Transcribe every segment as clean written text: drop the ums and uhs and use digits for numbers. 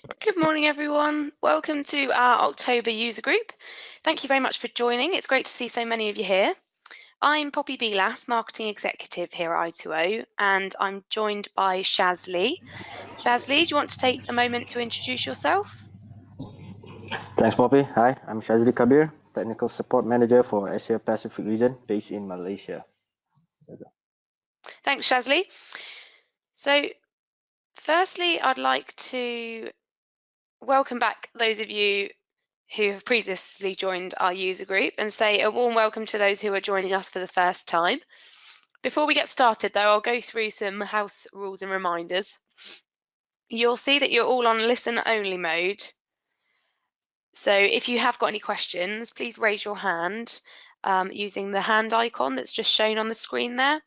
Good morning, everyone. Welcome to our October user group. Thank you very much for joining. It's great to see so many of you here. I'm Poppy Belas, Marketing Executive here at I2O, and I'm joined by Shazli. Shazli, do you want to take a moment to introduce yourself? Thanks, Poppy. Hi, I'm Shazli Kabir, Technical Support Manager for Asia Pacific region based in Malaysia. Thanks, Shazli. So, firstly, I'd like to welcome back those of you who have previously joined our user group and say a warm welcome to those who are joining us for the first time. Before we get started, though, I'll go through some house rules and reminders. You'll see that you're all on listen-only mode. So if you have got any questions, please raise your hand using the hand icon that's just shown on the screen there,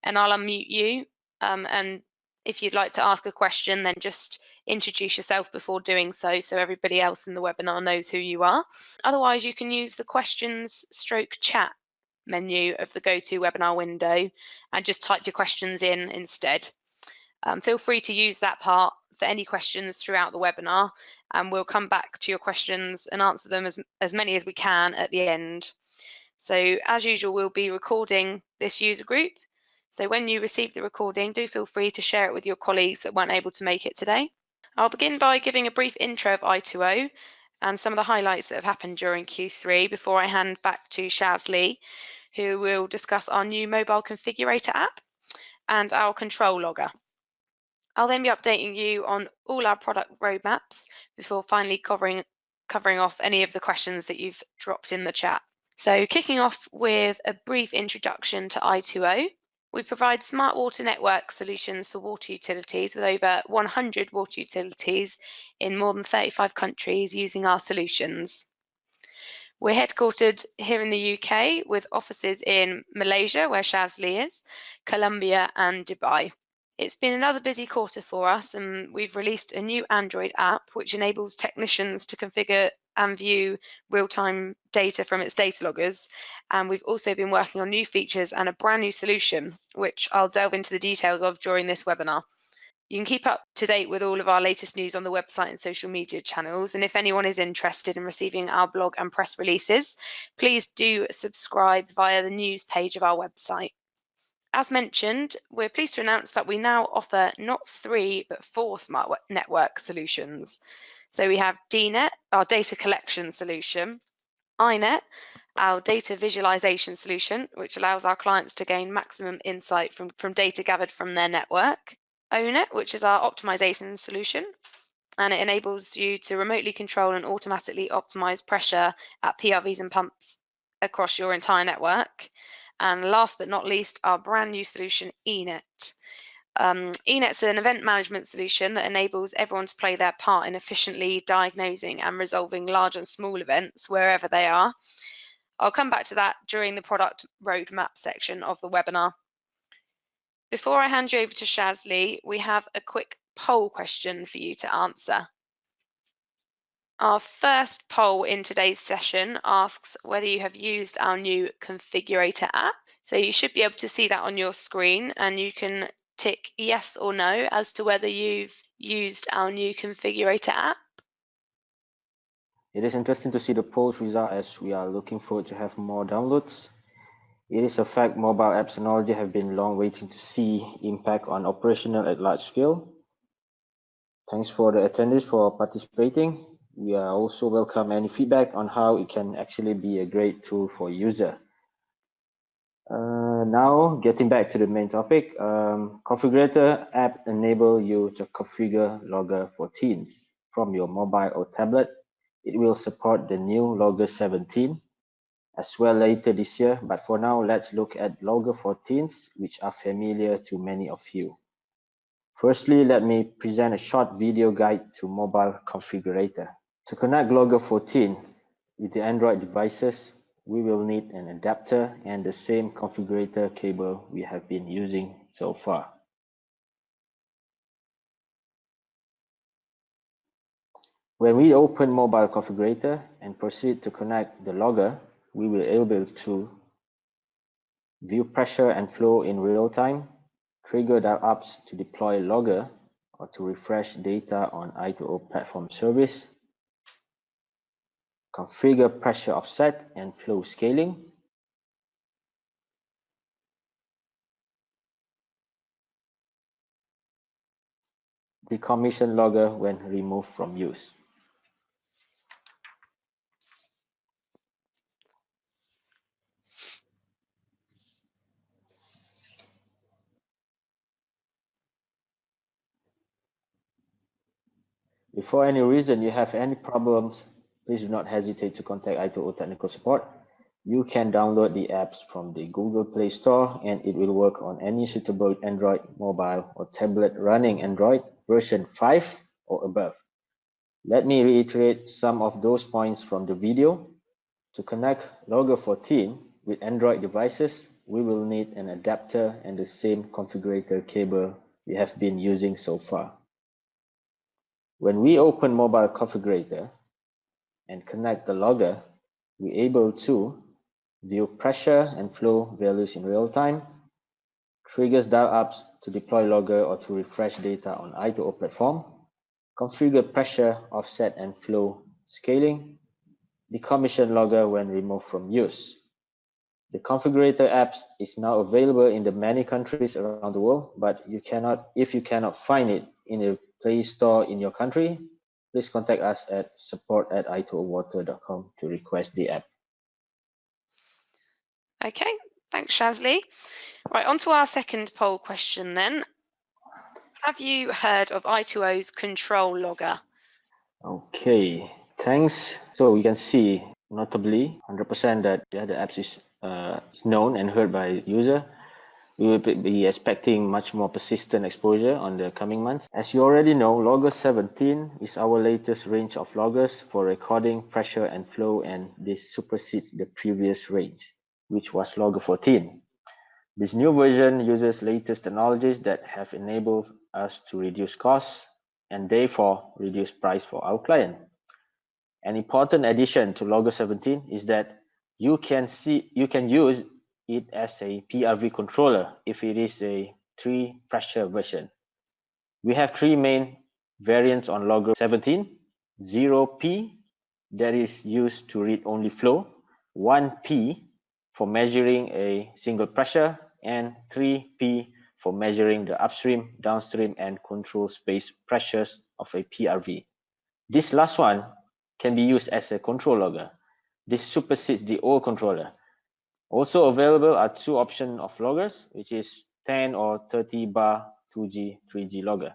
and I'll unmute you. And if you'd like to ask a question, then just introduce yourself before doing so everybody else in the webinar knows who you are. Otherwise, you can use the questions/chat menu of the GoToWebinar window and just type your questions in instead. Feel free to use that part for any questions throughout the webinar, and we'll come back to your questions and answer them as many as we can at the end. So as usual, we'll be recording this user group. So when you receive the recording, do feel free to share it with your colleagues that weren't able to make it today. I'll begin by giving a brief intro of I2O and some of the highlights that have happened during Q3 before I hand back to Shazli, who will discuss our new mobile configurator app and our control logger. I'll then be updating you on all our product roadmaps before finally covering off any of the questions that you've dropped in the chat. So kicking off with a brief introduction to I2O, we provide smart water network solutions for water utilities with over 100 water utilities in more than 35 countries using our solutions. We're headquartered here in the UK with offices in Malaysia, where Shazli is, Colombia and Dubai. It's been another busy quarter for us, and we've released a new Android app which enables technicians to configure and view real-time data from its data loggers. And we've also been working on new features and a brand new solution, which I'll delve into the details of during this webinar. You can keep up to date with all of our latest news on the website and social media channels. And if anyone is interested in receiving our blog and press releases, please do subscribe via the news page of our website. As mentioned, we're pleased to announce that we now offer not 3, but 4 smart network solutions. So we have DNet, our data collection solution, iNet, our data visualization solution, which allows our clients to gain maximum insight from data gathered from their network, ONet, which is our optimization solution, and it enables you to remotely control and automatically optimize pressure at PRVs and pumps across your entire network. And last but not least, our brand new solution, eNet. eNet's an event management solution that enables everyone to play their part in efficiently diagnosing and resolving large and small events wherever they are. I'll come back to that during the product roadmap section of the webinar. Before I hand you over to Shazli, we have a quick poll question for you to answer. Our first poll in today's session asks whether you have used our new Configurator app. So you should be able to see that on your screen, and you can tick yes or no as to whether you've used our new Configurator app. It is interesting to see the polls result as we are looking forward to have more downloads. It is a fact mobile apps technology have been long waiting to see impact on operational at large scale. Thanks for the attendees for participating. We are also welcome any feedback on how it can actually be a great tool for user. Now, getting back to the main topic, Configurator app enable you to configure Logger for teens from your mobile or tablet. It will support the new Logger 17 as well later this year, but for now, let's look at Logger for teens, which are familiar to many of you. Firstly, let me present a short video guide to mobile configurator. To connect Logger 14 with the Android devices, we will need an adapter and the same configurator cable we have been using so far. When we open mobile configurator and proceed to connect the logger, we will be able to view pressure and flow in real time, trigger dial-ups to deploy logger, or to refresh data on I2O platform service, configure pressure offset and flow scaling, decommission logger when removed from use. If for any reason you have any problems, please do not hesitate to contact I2O technical support. You can download the apps from the Google Play Store and it will work on any suitable Android mobile or tablet running Android version 5 or above. Let me reiterate some of those points from the video. To connect Logger 14 with Android devices, we will need an adapter and the same configurator cable we have been using so far. When we open Mobile Configurator and connect the logger, we're able to view pressure and flow values in real time, triggers dial-ups to deploy logger or to refresh data on I2O platform, configure pressure, offset and flow scaling, decommission logger when removed from use. The Configurator app is now available in the many countries around the world, but if you cannot find it in the Play Store in your country, please contact us at support@i2owater.com to request the app. Okay, thanks, Shazli. Right, on to our second poll question then. Have you heard of I2O's control logger? Okay, thanks. So we can see notably 100% that the app is known and heard by user. We will be expecting much more persistent exposure on the coming months. As you already know, Logger 17 is our latest range of loggers for recording pressure and flow, and this supersedes the previous range, which was Logger 14. This new version uses latest technologies that have enabled us to reduce costs and therefore reduce price for our client. An important addition to Logger 17 is that you can use it as a PRV controller if it is a 3 pressure version. We have 3 main variants on Logger 17: 0P, that is used to read only flow, 1P for measuring a single pressure, and 3P for measuring the upstream, downstream, and control space pressures of a PRV. This last one can be used as a control logger. This supersedes the old controller. Also available are 2 options of loggers, which is 10 or 30 bar 2G, 3G logger.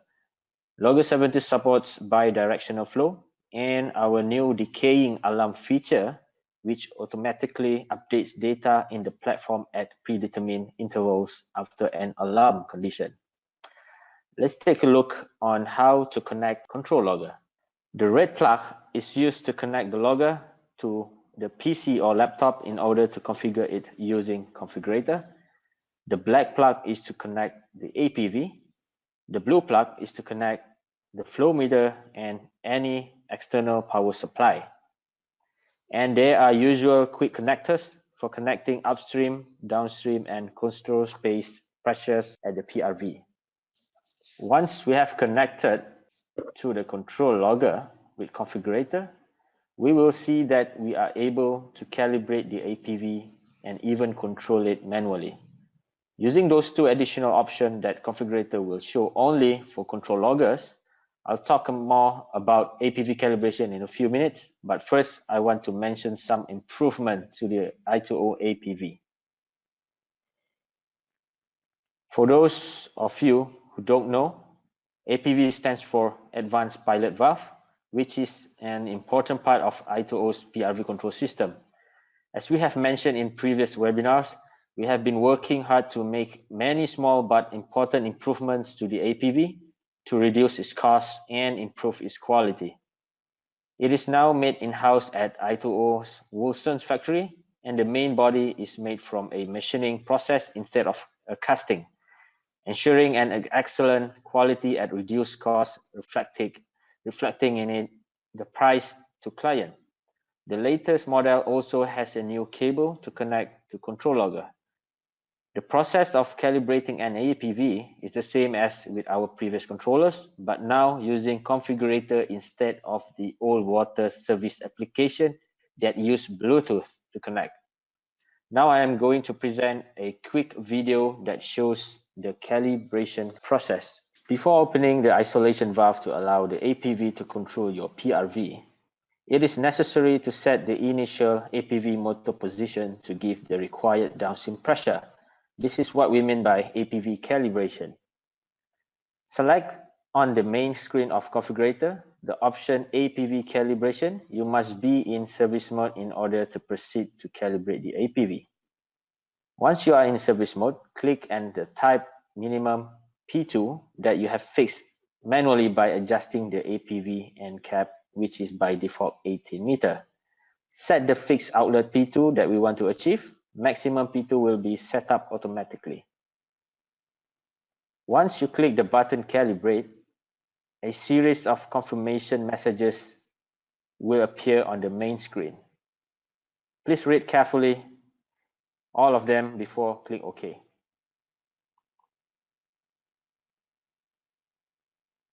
Logger 70 supports bidirectional flow and our new decaying alarm feature, which automatically updates data in the platform at predetermined intervals after an alarm condition. Let's take a look on how to connect control logger. The red plug is used to connect the logger to the PC or laptop in order to configure it using Configurator. The black plug is to connect the APV. The blue plug is to connect the flow meter and any external power supply. And there are usual quick connectors for connecting upstream, downstream, and control space pressures at the PRV. Once we have connected to the control logger with Configurator, we will see that we are able to calibrate the APV and even control it manually. Using those 2 additional options that Configurator will show only for control loggers, I'll talk more about APV calibration in a few minutes, but first I want to mention some improvement to the I2O APV. For those of you who don't know, APV stands for Advanced Pilot Valve, which is an important part of I2O's PRV control system. As we have mentioned in previous webinars, we have been working hard to make many small but important improvements to the APV to reduce its cost and improve its quality. It is now made in-house at I2O's Woolston's factory, and the main body is made from a machining process instead of a casting, ensuring an excellent quality at reduced cost, reflecting in it the price to client. The latest model also has a new cable to connect to control logger. The process of calibrating an APV is the same as with our previous controllers, but now using Configurator instead of the old water service application that used Bluetooth to connect. Now I am going to present a quick video that shows the calibration process. Before opening the isolation valve to allow the APV to control your PRV, it is necessary to set the initial APV motor position to give the required downstream pressure. This is what we mean by APV calibration. Select on the main screen of Configurator the option APV Calibration. You must be in service mode in order to proceed to calibrate the APV. Once you are in service mode, click and the type minimum P2 that you have fixed manually by adjusting the APV end cap, which is by default 18 meter. Set the fixed outlet P2 that we want to achieve. Maximum P2 will be set up automatically. Once you click the button Calibrate, a series of confirmation messages will appear on the main screen. Please read carefully all of them before click OK.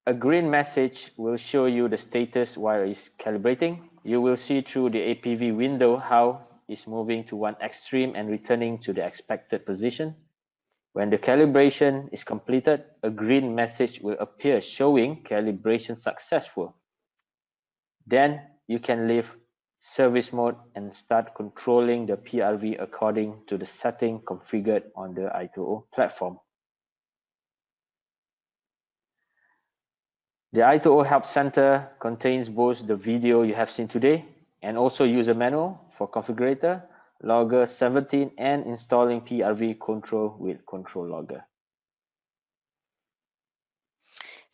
A green message will show you the status while it's calibrating. You will see through the APV window how it's moving to one extreme and returning to the expected position. When the calibration is completed, a green message will appear showing calibration successful. Then you can leave service mode and start controlling the PRV according to the setting configured on the I2O platform. The I2O Help Center contains both the video you have seen today and also user manual for Configurator, Logger 17, and installing PRV control with Control Logger.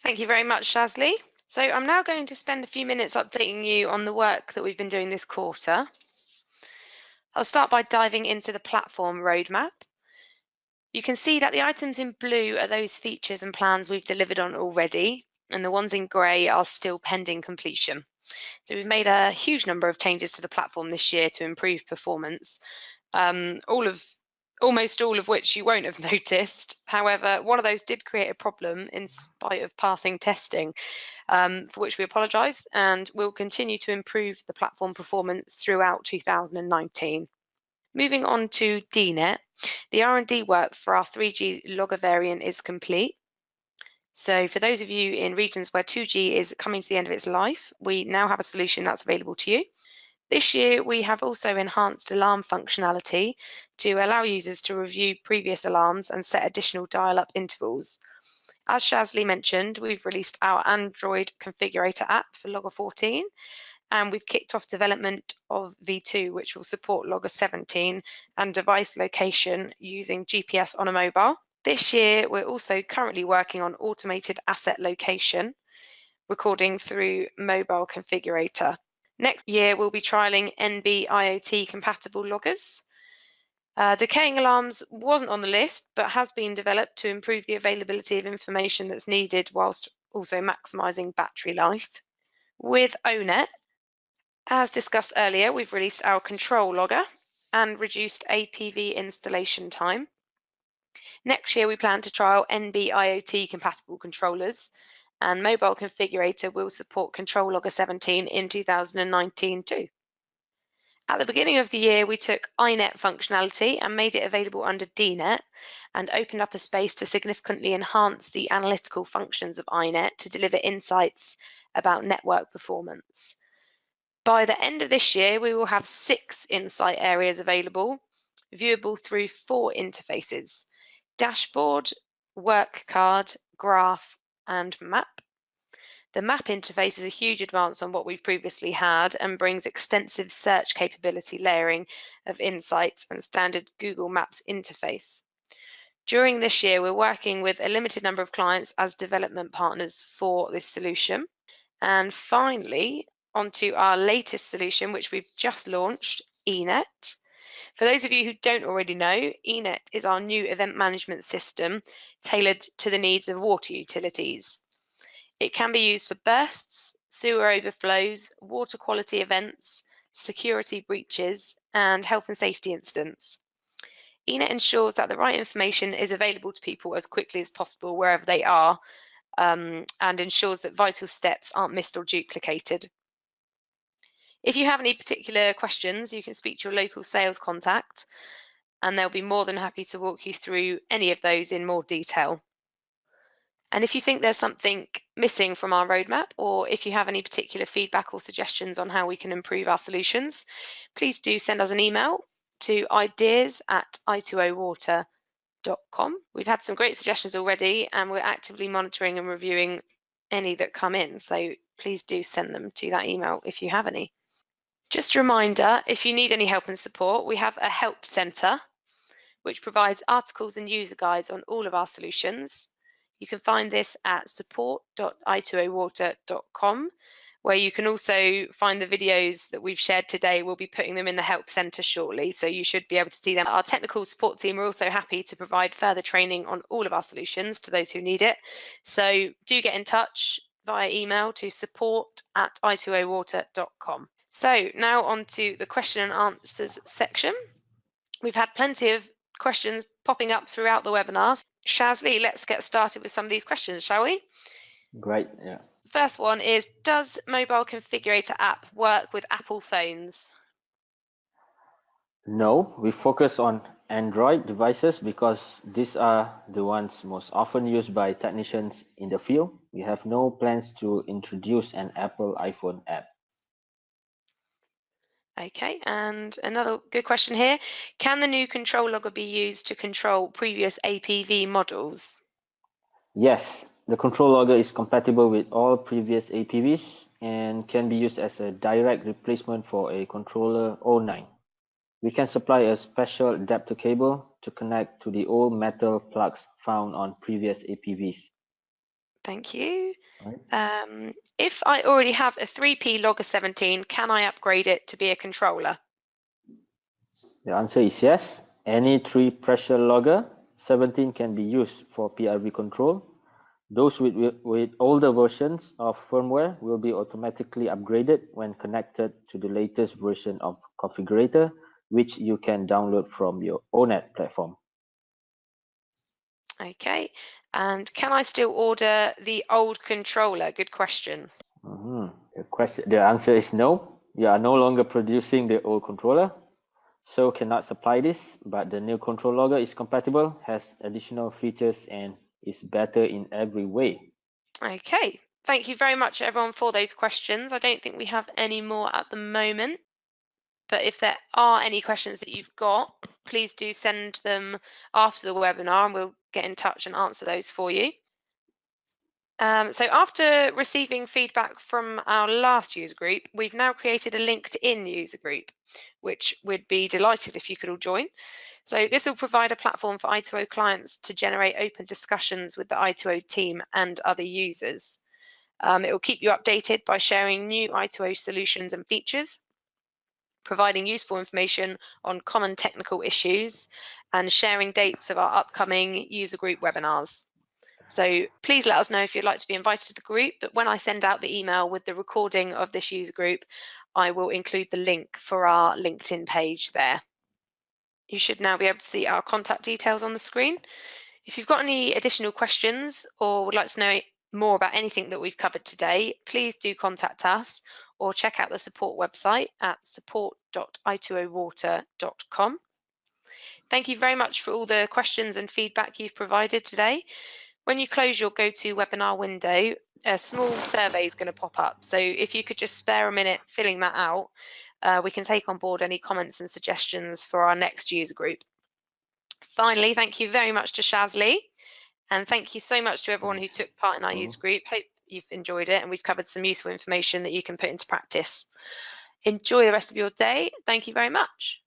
Thank you very much, Shazli. So I'm now going to spend a few minutes updating you on the work that we've been doing this quarter. I'll start by diving into the platform roadmap. You can see that the items in blue are those features and plans we've delivered on already, and the ones in grey are still pending completion. So we've made a huge number of changes to the platform this year to improve performance, almost all of which you won't have noticed. However, one of those did create a problem in spite of passing testing, for which we apologise, and we'll continue to improve the platform performance throughout 2019. Moving on to DNet, the R&D work for our 3G logger variant is complete. So for those of you in regions where 2G is coming to the end of its life, we now have a solution that's available to you. This year, we have also enhanced alarm functionality to allow users to review previous alarms and set additional dial-up intervals. As Shazli mentioned, we've released our Android Configurator app for Logger 14, and we've kicked off development of V2, which will support Logger 17 and device location using GPS on a mobile. This year, we're also currently working on automated asset location, recording through mobile configurator. Next year, we'll be trialling NB IoT compatible loggers. Decaying alarms wasn't on the list, but has been developed to improve the availability of information that's needed whilst also maximising battery life. With ONET, as discussed earlier, we've released our control logger and reduced APV installation time. Next year, we plan to trial NB IoT compatible controllers, and mobile configurator will support Control Logger 17 in 2019 too. At the beginning of the year, we took iNet functionality and made it available under DNet and opened up a space to significantly enhance the analytical functions of iNet to deliver insights about network performance. By the end of this year, we will have 6 insight areas available, viewable through 4 interfaces: dashboard, work card, graph, and map. The map interface is a huge advance on what we've previously had and brings extensive search capability layering of insights and standard Google Maps interface. During this year, we're working with a limited number of clients as development partners for this solution. And finally, onto our latest solution, which we've just launched, eNet. For those of you who don't already know, eNet is our new event management system tailored to the needs of water utilities. It can be used for bursts, sewer overflows, water quality events, security breaches, and health and safety incidents. ENET ensures that the right information is available to people as quickly as possible wherever they are, and ensures that vital steps aren't missed or duplicated. If you have any particular questions, you can speak to your local sales contact, and they'll be more than happy to walk you through any of those in more detail. And if you think there's something missing from our roadmap, or if you have any particular feedback or suggestions on how we can improve our solutions, please do send us an email to ideas@i2owater.com. We've had some great suggestions already, and we're actively monitoring and reviewing any that come in. So please do send them to that email if you have any. Just a reminder, if you need any help and support, we have a help centre which provides articles and user guides on all of our solutions. You can find this at support.i2owater.com, where you can also find the videos that we've shared today. We'll be putting them in the help centre shortly, so you should be able to see them. Our technical support team are also happy to provide further training on all of our solutions to those who need it. So do get in touch via email to support@i2owater.com. So now on to the question and answers section. We've had plenty of questions popping up throughout the webinars. Shazli, let's get started with some of these questions, shall we? Great, yeah. First one is, does Mobile Configurator app work with Apple phones? No, we focus on Android devices because these are the ones most often used by technicians in the field. We have no plans to introduce an Apple iPhone app. Okay, and another good question here. Can the new control logger be used to control previous APV models? Yes, the control logger is compatible with all previous APVs and can be used as a direct replacement for a controller 09. We can supply a special adapter cable to connect to the old metal plugs found on previous APVs. Thank you. Right. If I already have a 3P logger 17, can I upgrade it to be a controller? The answer is yes. Any 3-pressure logger 17 can be used for PRV control. Those with older versions of firmware will be automatically upgraded when connected to the latest version of Configurator, which you can download from your ONET platform. Okay, and can I still order the old controller? Good question. The answer is no. You are no longer producing the old controller, so cannot supply this, but the new control logger is compatible, has additional features, and is better in every way. Okay, thank you very much everyone for those questions. I don't think we have any more at the moment, but if there are any questions that you've got, please do send them after the webinar and we'll get in touch and answer those for you. So after receiving feedback from our last user group, we've now created a LinkedIn user group, which we'd be delighted if you could all join. So this will provide a platform for I2O clients to generate open discussions with the I2O team and other users. It will keep you updated by sharing new I2O solutions and features, providing useful information on common technical issues, and sharing dates of our upcoming user group webinars. So please let us know if you'd like to be invited to the group, but when I send out the email with the recording of this user group, I will include the link for our LinkedIn page there. You should now be able to see our contact details on the screen. If you've got any additional questions or would like to know more about anything that we've covered today, please do contact us or check out the support website at support.i2owater.com. Thank you very much for all the questions and feedback you've provided today. When you close your GoToWebinar window, a small survey is going to pop up. So if you could just spare a minute filling that out, we can take on board any comments and suggestions for our next user group. Finally, thank you very much to Shazli, and thank you so much to everyone who took part in our user group. Hope you've enjoyed it and we've covered some useful information that you can put into practice. Enjoy the rest of your day. Thank you very much.